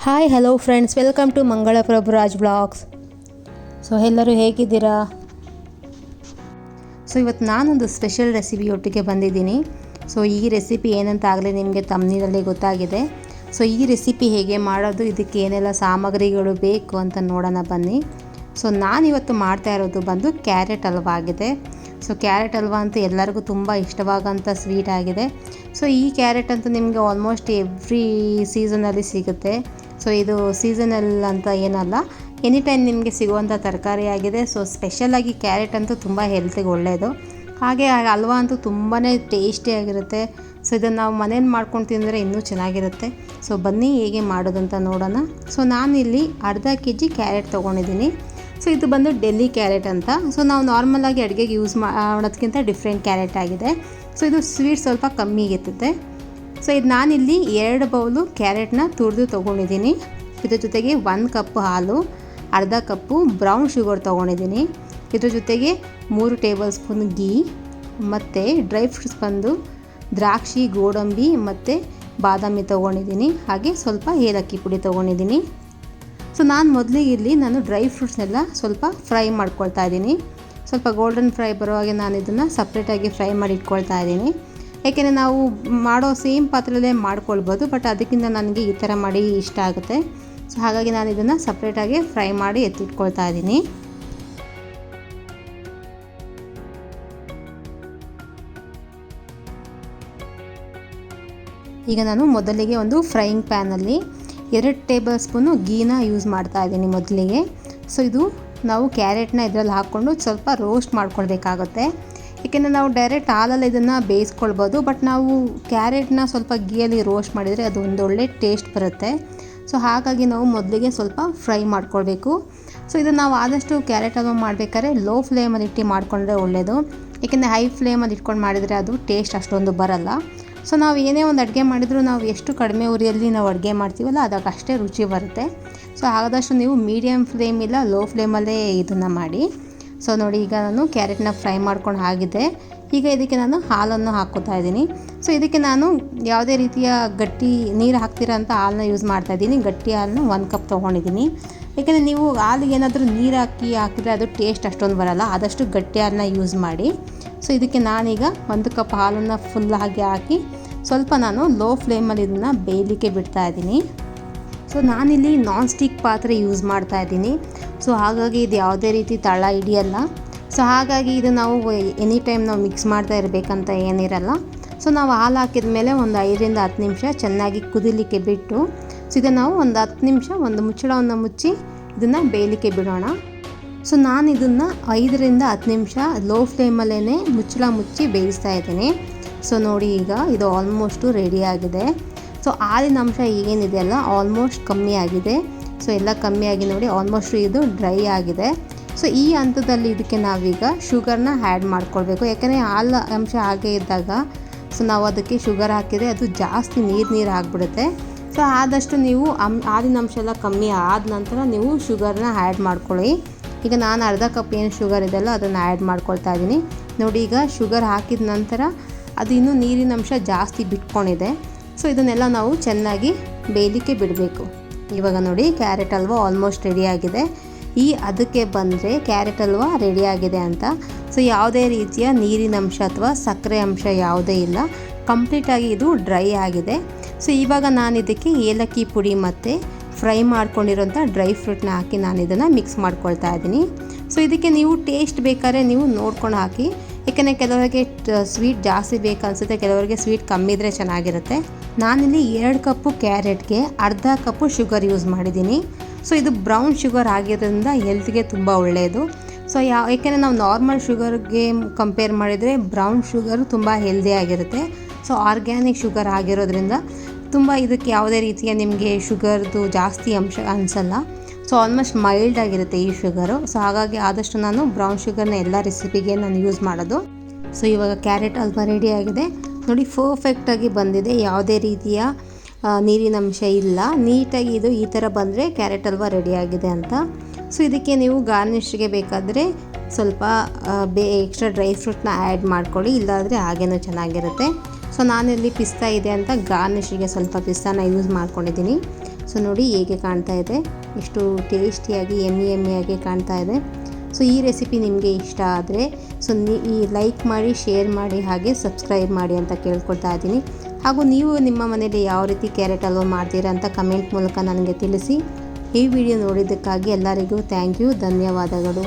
Hi hello friends, welcome to Mangala Prabhuraj blogs. So ಎಲ್ಲರೂ ಹೇಗಿದ್ದೀರಾ? So ಇವತ್ತು ನಾನೊಂದು ಸ್ಪೆಷಲ್ ರೆಸಿಪಿ ಒಟ್ಟಿಗೆ ಬಂದಿದ್ದೀನಿ. ಸೊ ಈ ರೆಸಿಪಿ ಏನಂತ ಆಗಲೇ ನಿಮಗೆ ತಮ್ಮನೇರಲ್ಲಿ ಗೊತ್ತಾಗಿದೆ. ಸೊ ಈ ರೆಸಿಪಿ ಹೇಗೆ ಮಾಡೋದು, ಇದಕ್ಕೆ ಏನೆಲ್ಲ ಸಾಮಗ್ರಿಗಳು ಬೇಕು ಅಂತ ನೋಡೋಣ ಬನ್ನಿ. ಸೊ ನಾನಿವತ್ತು ಮಾಡ್ತಾ ಇರೋದು ಬಂದು ಕ್ಯಾರೆಟ್ ಹಲ್ವಾ ಆಗಿದೆ. ಸೊ ಕ್ಯಾರೆಟ್ ಹಲ್ವಾ ಅಂತ ಎಲ್ಲರಿಗೂ ತುಂಬ ಇಷ್ಟವಾಗೋಂಥ ಸ್ವೀಟ್ ಆಗಿದೆ. ಸೊ ಈ ಕ್ಯಾರೆಟ್ ಅಂತೂ ನಿಮಗೆ ಆಲ್ಮೋಸ್ಟ್ ಎವ್ರಿ ಸೀಸನಲ್ಲಿ ಸಿಗುತ್ತೆ. ಸೊ ಇದು ಸೀಸನಲ್ ಅಂತ ಏನಲ್ಲ, ಎನಿ ಟೈಮ್ ನಿಮಗೆ ಸಿಗುವಂಥ ತರಕಾರಿ ಆಗಿದೆ. ಸೊ ಸ್ಪೆಷಲಾಗಿ ಕ್ಯಾರೆಟ್ ಅಂತೂ ತುಂಬ ಹೆಲ್ತಿಗೆ ಒಳ್ಳೆಯದು. ಹಾಗೆ ಹಲ್ವಾ ಅಂತೂ ತುಂಬಾ ಟೇಸ್ಟಿಯಾಗಿರುತ್ತೆ. ಸೊ ಇದನ್ನು ನಾವು ಮನೇಲಿ ಮಾಡ್ಕೊಂಡು ತಿಂದರೆ ಇನ್ನೂ ಚೆನ್ನಾಗಿರುತ್ತೆ. ಸೊ ಬನ್ನಿ ಹೇಗೆ ಮಾಡೋದಂತ ನೋಡೋಣ. ಸೊ ನಾನಿಲ್ಲಿ ಅರ್ಧ kg ಕ್ಯಾರೆಟ್ ತೊಗೊಂಡಿದ್ದೀನಿ. ಸೊ ಇದು ಬಂದು ಡೆಲ್ಲಿ ಕ್ಯಾರೆಟ್ ಅಂತ. ಸೊ ನಾವು ನಾರ್ಮಲಾಗಿ ಅಡುಗೆಗೆ ಯೂಸ್ ಮಾಡೋದಕ್ಕಿಂತ ಡಿಫ್ರೆಂಟ್ ಕ್ಯಾರೆಟ್ ಆಗಿದೆ. ಸೊ ಇದು ಸ್ವೀಟ್ ಸ್ವಲ್ಪ ಕಮ್ಮಿ ಇರ್ತದೆ. ಸೊ ಇದು ನಾನಿಲ್ಲಿ 2 ಬೌಲು ಕ್ಯಾರೆಟ್ನ ತುರಿದು ತೊಗೊಂಡಿದ್ದೀನಿ. ಇದ್ರ ಜೊತೆಗೆ 1 ಕಪ್ ಹಾಲು, ಅರ್ಧ ಕಪ್ಪು ಬ್ರೌನ್ ಶುಗರ್ ತೊಗೊಂಡಿದ್ದೀನಿ. ಇದ್ರ ಜೊತೆಗೆ 3 ಟೇಬಲ್ ಸ್ಪೂನ್ ಗೀ ಮತ್ತು ಡ್ರೈ ಫ್ರೂಟ್ಸ್ ಬಂದು ದ್ರಾಕ್ಷಿ, ಗೋಡಂಬಿ ಮತ್ತು ಬಾದಾಮಿ ತೊಗೊಂಡಿದ್ದೀನಿ. ಹಾಗೆ ಸ್ವಲ್ಪ ಏಲಕ್ಕಿ ಪುಡಿ ತೊಗೊಂಡಿದ್ದೀನಿ. ಸೊ ಮೊದಲಿಗೆ ಇಲ್ಲಿ ಡ್ರೈ ಫ್ರೂಟ್ಸ್ನೆಲ್ಲ ಸ್ವಲ್ಪ ಫ್ರೈ ಮಾಡ್ಕೊಳ್ತಾ ಇದ್ದೀನಿ. ಸ್ವಲ್ಪ ಗೋಲ್ಡನ್ ಫ್ರೈ ಬರೋ ಹಾಗೆ ನಾನು ಇದನ್ನು ಸಪ್ರೇಟಾಗಿ ಫ್ರೈ ಮಾಡಿ ಇಟ್ಕೊಳ್ತಾ ಇದ್ದೀನಿ. ಏಕೆಂದರೆ ನಾವು ಮಾಡೋ ಸೇಮ್ ಪಾತ್ರೆಯಲ್ಲೇ ಮಾಡ್ಕೊಳ್ಬೋದು, ಬಟ್ ಅದಕ್ಕಿಂತ ನನಗೆ ಈ ಥರ ಮಾಡಿ ಇಷ್ಟ ಆಗುತ್ತೆ. ಸೊ ಹಾಗಾಗಿ ನಾನು ಇದನ್ನು ಸಪ್ರೇಟಾಗಿ ಫ್ರೈ ಮಾಡಿ ಎತ್ತಿಟ್ಕೊಳ್ತಾ ಇದ್ದೀನಿ. ಈಗ ನಾನು ಮೊದಲಿಗೆ ಒಂದು ಫ್ರೈಯಿಂಗ್ ಪ್ಯಾನಲ್ಲಿ 2 ಟೇಬಲ್ ಸ್ಪೂನು ಗೀನ ಯೂಸ್ ಮಾಡ್ತಾ ಇದ್ದೀನಿ ಮೊದಲಿಗೆ. ಸೊ ಇದು ನಾವು ಕ್ಯಾರೆಟ್ನ ಇದರಲ್ಲಿ ಹಾಕ್ಕೊಂಡು ಸ್ವಲ್ಪ ರೋಸ್ಟ್ ಮಾಡ್ಕೊಳ್ಬೇಕಾಗುತ್ತೆ. ಏಕೆಂದರೆ ನಾವು ಡೈರೆಕ್ಟ್ ಹಾಲಲ್ಲಿ ಇದನ್ನು ಬೇಯಿಸ್ಕೊಳ್ಬೋದು, ಬಟ್ ನಾವು ಕ್ಯಾರೆಟ್ನ ಸ್ವಲ್ಪ ಗೀಯಲ್ಲಿ ರೋಸ್ಟ್ ಮಾಡಿದರೆ ಅದು ಒಂದು ಒಳ್ಳೆ ಟೇಸ್ಟ್ ಬರುತ್ತೆ. ಸೊ ಹಾಗಾಗಿ ನಾವು ಮೊದಲಿಗೆ ಸ್ವಲ್ಪ ಫ್ರೈ ಮಾಡ್ಕೊಳ್ಬೇಕು. ಸೊ ಇದನ್ನು ನಾವು ಆದಷ್ಟು ಕ್ಯಾರೆಟ್ ಹಲ್ವಾ ಮಾಡಬೇಕಾದ್ರೆ ಲೋ ಫ್ಲೇಮಲ್ಲಿ ಇಟ್ಟು ಮಾಡಿಕೊಂಡ್ರೆ ಒಳ್ಳೆಯದು. ಏಕೆಂದರೆ ಹೈ ಫ್ಲೇಮಲ್ಲಿ ಇಟ್ಕೊಂಡು ಮಾಡಿದರೆ ಅದು ಟೇಸ್ಟ್ ಅಷ್ಟೊಂದು ಬರಲ್ಲ. ಸೊ ನಾವು ಏನೇ ಒಂದು ಅಡುಗೆ ಮಾಡಿದರೂ ನಾವು ಎಷ್ಟು ಕಡಿಮೆ ಉರಿಯಲ್ಲಿ ನಾವು ಅಡುಗೆ ಮಾಡ್ತೀವಲ್ಲ ಅದಕ್ಕೆ ಅಷ್ಟೇ ರುಚಿ ಬರುತ್ತೆ. ಸೊ ಆದಷ್ಟು ನೀವು ಮೀಡಿಯಮ್ ಫ್ಲೇಮ್ ಇಲ್ಲ ಲೋ ಫ್ಲೇಮಲ್ಲೇ ಇದನ್ನು ಮಾಡಿ. ಸೊ ನೋಡಿ, ಈಗ ನಾನು ಕ್ಯಾರೆಟ್ನ ಫ್ರೈ ಮಾಡ್ಕೊಂಡು ಆಗಿದೆ. ಈಗ ಇದಕ್ಕೆ ನಾನು ಹಾಲನ್ನು ಹಾಕ್ಕೋತಾ ಇದ್ದೀನಿ. ಸೊ ಇದಕ್ಕೆ ನಾನು ಯಾವುದೇ ರೀತಿಯ ಗಟ್ಟಿ ನೀರು ಹಾಕ್ತೀರ ಅಂತ ಹಾಲನ್ನ ಯೂಸ್ ಮಾಡ್ತಾಯಿದ್ದೀನಿ. ಗಟ್ಟಿ ಹಾಲನ್ನ 1 ಕಪ್ ತೊಗೊಂಡಿದ್ದೀನಿ. ಏಕೆಂದರೆ ನೀವು ಹಾಲಿಗೆ ಏನಾದರೂ ನೀರು ಹಾಕಿದರೆ ಅದು ಟೇಸ್ಟ್ ಅಷ್ಟೊಂದು ಬರಲ್ಲ. ಆದಷ್ಟು ಗಟ್ಟಿ ಹಾಲನ್ನ ಯೂಸ್ ಮಾಡಿ. ಸೊ ಇದಕ್ಕೆ ನಾನೀಗ 1 ಕಪ್ ಹಾಲನ್ನು ಫುಲ್ ಆಗಿ ಹಾಕಿ ಸ್ವಲ್ಪ ನಾನು ಲೋ ಫ್ಲೇಮಲ್ಲಿ ಇದನ್ನು ಬೇಯಲಿಕ್ಕೆ ಬಿಡ್ತಾ ಇದ್ದೀನಿ. ಸೊ ನಾನಿಲ್ಲಿ ನಾನ್ ಸ್ಟಿಕ್ ಪಾತ್ರೆ ಯೂಸ್ ಮಾಡ್ತಾ ಇದ್ದೀನಿ. ಸೊ ಹಾಗಾಗಿ ಇದು ಯಾವುದೇ ರೀತಿ ತಳ ಹಿಡಿಯಲ್ಲ. ಸೊ ಹಾಗಾಗಿ ಇದು ನಾವು ಎನಿ ಟೈಮ್ ನಾವು ಮಿಕ್ಸ್ ಮಾಡ್ತಾ ಇರಬೇಕಂತ ಏನಿರಲ್ಲ. ಸೊ ನಾವು ಹಾಲು ಹಾಕಿದ ಮೇಲೆ ಒಂದು 5 ರಿಂದ 10 ನಿಮಿಷ ಚೆನ್ನಾಗಿ ಕುದಿಲಿಕ್ಕೆ ಬಿಟ್ಟು, ಸೊ ಇದನ್ನು ನಾವು ಒಂದು 10 ನಿಮಿಷ ಒಂದು ಮುಚ್ಚಳವನ್ನು ಮುಚ್ಚಿ ಇದನ್ನು ಬೇಯಲಿಕ್ಕೆ ಬಿಡೋಣ. ಸೊ ನಾನು ಇದನ್ನು 5 ರಿಂದ 10 ನಿಮಿಷ ಲೋ ಫ್ಲೇಮಲ್ಲೇ ಮುಚ್ಚಳ ಮುಚ್ಚಿ ಬೇಯಿಸ್ತಾ ಇದ್ದೀನಿ. ಸೊ ನೋಡಿ, ಈಗ ಇದು ಆಲ್ಮೋಸ್ಟು ರೆಡಿ ಆಗಿದೆ. ಸೊ ಹಾಲಿನ ಅಂಶ ಏನಿದೆಯಲ್ಲ ಆಲ್ಮೋಸ್ಟ್ ಕಮ್ಮಿ ಆಗಿದೆ. ಸೊ ಎಲ್ಲ ಕಮ್ಮಿಯಾಗಿ ನೋಡಿ ಆಲ್ಮೋಸ್ಟ್ ಇದು ಡ್ರೈ ಆಗಿದೆ. ಸೊ ಈ ಹಂತದಲ್ಲಿ ಇದಕ್ಕೆ ನಾವೀಗ ಶುಗರ್ನ ಆ್ಯಡ್ ಮಾಡ್ಕೊಳ್ಬೇಕು. ಯಾಕಂದರೆ ಹಾಲು ಅಂಶ ಹಾಗೆ ಇದ್ದಾಗ ಸೊ ನಾವು ಅದಕ್ಕೆ ಶುಗರ್ ಹಾಕಿದರೆ ಅದು ಜಾಸ್ತಿ ನೀರು ಆಗಿಬಿಡುತ್ತೆ. ಸೊ ಆದಷ್ಟು ನೀವು ಹಾಲಿನ ಅಂಶ ಎಲ್ಲ ಕಮ್ಮಿ ಆದ ನಂತರ ನೀವು ಶುಗರ್ನ ಆ್ಯಡ್ ಮಾಡ್ಕೊಳ್ಳಿ. ಈಗ ನಾನು ಅರ್ಧ ಕಪ್ ಏನು ಶುಗರ್ ಇದೆಯಲ್ಲ ಅದನ್ನು ಆ್ಯಡ್ ಮಾಡ್ಕೊಳ್ತಾ ಇದ್ದೀನಿ. ನೋಡಿ, ಈಗ ಶುಗರ್ ಹಾಕಿದ ನಂತರ ಅದು ಇನ್ನೂ ನೀರಿನ ಅಂಶ ಜಾಸ್ತಿ ಬಿಟ್ಕೊಂಡಿದೆ. ಸೊ ಇದನ್ನೆಲ್ಲ ನಾವು ಚೆನ್ನಾಗಿ ಬೇಯಲಿಕ್ಕೆ ಬಿಡಬೇಕು. ಇವಾಗ ನೋಡಿ, ಕ್ಯಾರೆಟ್ ಹಲ್ವಾ ಆಲ್ಮೋಸ್ಟ್ ರೆಡಿಯಾಗಿದೆ. ಅದಕ್ಕೆ ಬಂದರೆ ಕ್ಯಾರೆಟ್ ಹಲ್ವಾ ರೆಡಿಯಾಗಿದೆ ಅಂತ. ಸೊ ಯಾವುದೇ ರೀತಿಯ ನೀರಿನ ಅಂಶ ಅಥವಾ ಸಕ್ಕರೆ ಅಂಶ ಯಾವುದೇ ಇಲ್ಲ, ಕಂಪ್ಲೀಟಾಗಿ ಇದು ಡ್ರೈ ಆಗಿದೆ. ಸೊ ಇವಾಗ ನಾನು ಇದಕ್ಕೆ ಏಲಕ್ಕಿ ಪುಡಿ ಮತ್ತು ಫ್ರೈ ಮಾಡ್ಕೊಂಡಿರೋಂಥ ಡ್ರೈ ಫ್ರೂಟ್ನ ಹಾಕಿ ನಾನು ಇದನ್ನು ಮಿಕ್ಸ್ ಮಾಡ್ಕೊಳ್ತಾ ಇದ್ದೀನಿ. ಸೊ ಇದಕ್ಕೆ ನೀವು ಟೇಸ್ಟ್ ಬೇಕಾದ್ರೆ ನೀವು ನೋಡ್ಕೊಂಡು ಹಾಕಿ. ಏಕೆಂದರೆ ಕೆಲವರಿಗೆ ಸ್ವೀಟ್ ಜಾಸ್ತಿ ಬೇಕನ್ಸುತ್ತೆ, ಕೆಲವರಿಗೆ ಸ್ವೀಟ್ ಕಮ್ಮಿ ಇದ್ದರೆ ಚೆನ್ನಾಗಿರುತ್ತೆ. ನಾನಿಲ್ಲಿ 2 ಕಪ್ಪು ಕ್ಯಾರೆಟ್ಗೆ ಅರ್ಧ ಕಪ್ಪು ಶುಗರ್ ಯೂಸ್ ಮಾಡಿದ್ದೀನಿ. ಸೊ ಇದು ಬ್ರೌನ್ ಶುಗರ್ ಆಗಿರೋದ್ರಿಂದ ಹೆಲ್ತ್ಗೆ ತುಂಬ ಒಳ್ಳೆಯದು. ಸೊ ಏಕೆಂದರೆ ನಾವು ನಾರ್ಮಲ್ ಶುಗರ್ಗೆ ಕಂಪೇರ್ ಮಾಡಿದರೆ ಬ್ರೌನ್ ಶುಗರು ತುಂಬ ಹೆಲ್ದಿ ಆಗಿರುತ್ತೆ. ಸೊ ಆರ್ಗ್ಯಾನಿಕ್ ಶುಗರ್ ಆಗಿರೋದ್ರಿಂದ ತುಂಬ ಇದಕ್ಕೆ ಯಾವುದೇ ರೀತಿಯ ನಿಮಗೆ ಶುಗರ್ದು ಜಾಸ್ತಿ ಅಂಶ ಅನಿಸಲ್ಲ. ಸೊ ಆಲ್ಮೋಸ್ಟ್ ಮೈಲ್ಡ್ ಆಗಿರುತ್ತೆ ಈ ಶುಗರು. ಸೊ ಹಾಗಾಗಿ ಆದಷ್ಟು ನಾನು ಬ್ರೌನ್ ಶುಗರ್ನ ಎಲ್ಲ ರೆಸಿಪಿಗೆ ನಾನು ಯೂಸ್ ಮಾಡೋದು. ಸೊ ಇವಾಗ ಕ್ಯಾರೆಟ್ ಹಲ್ವಾ ರೆಡಿ ಆಗಿದೆ ನೋಡಿ, ಪರ್ಫೆಕ್ಟಾಗಿ ಬಂದಿದೆ. ಯಾವುದೇ ರೀತಿಯ ನೀರಿನ ಅಂಶ ಇಲ್ಲ. ನೀಟಾಗಿ ಇದು ಈ ಥರ ಬಂದರೆ ಕ್ಯಾರೆಟ್ ಹಲ್ವಾ ರೆಡಿಯಾಗಿದೆ ಅಂತ. ಸೊ ಇದಕ್ಕೆ ನೀವು ಗಾರ್ನಿಷ್ಗೆ ಬೇಕಾದರೆ ಸ್ವಲ್ಪ ಎಕ್ಸ್ಟ್ರಾ ಡ್ರೈ ಫ್ರೂಟ್ನ ಆ್ಯಡ್ ಮಾಡ್ಕೊಳ್ಳಿ, ಇಲ್ಲಾಂದರೆ ಹಾಗೇನೂ ಚೆನ್ನಾಗಿರುತ್ತೆ. ಸೊ ನಾನಿಲ್ಲಿ ಪಿಸ್ತಾ ಇದೆ ಅಂತ ಗಾರ್ನಿಷಿಗೆ ಸ್ವಲ್ಪ ಪಿಸ್ತಾನ ಯೂಸ್ ಮಾಡ್ಕೊಂಡಿದ್ದೀನಿ. ಸೊ ಸೊ ನೋಡಿ ಹೇಗೆ ಕಾಣ್ತಾ ಇದೆ, ಎಷ್ಟು ಟೇಸ್ಟಿಯಾಗಿ ಎಮ್ಮಿಯಾಗಿ ಕಾಣ್ತಾ ಇದೆ. ಸೊ ಈ ರೆಸಿಪಿ ನಿಮಗೆ ಇಷ್ಟ ಆದರೆ ಈ ಲೈಕ್ ಮಾಡಿ, ಶೇರ್ ಮಾಡಿ, ಹಾಗೆ ಸಬ್ಸ್ಕ್ರೈಬ್ ಮಾಡಿ ಅಂತ ಕೇಳ್ಕೊಳ್ತಾ ಇದ್ದೀನಿ. ಹಾಗೂ ನೀವು ನಿಮ್ಮ ಮನೇಲಿ ಯಾವ ರೀತಿ ಕ್ಯಾರೆಟ್ ಹಲ್ವಾ ಮಾಡ್ತೀರಾ ಅಂತ ಕಮೆಂಟ್ ಮೂಲಕ ನನಗೆ ತಿಳಿಸಿ. ಈ ವಿಡಿಯೋ ನೋಡಿದ್ದಕ್ಕಾಗಿ ಎಲ್ಲರಿಗೂ ಥ್ಯಾಂಕ್ ಯು, ಧನ್ಯವಾದಗಳು.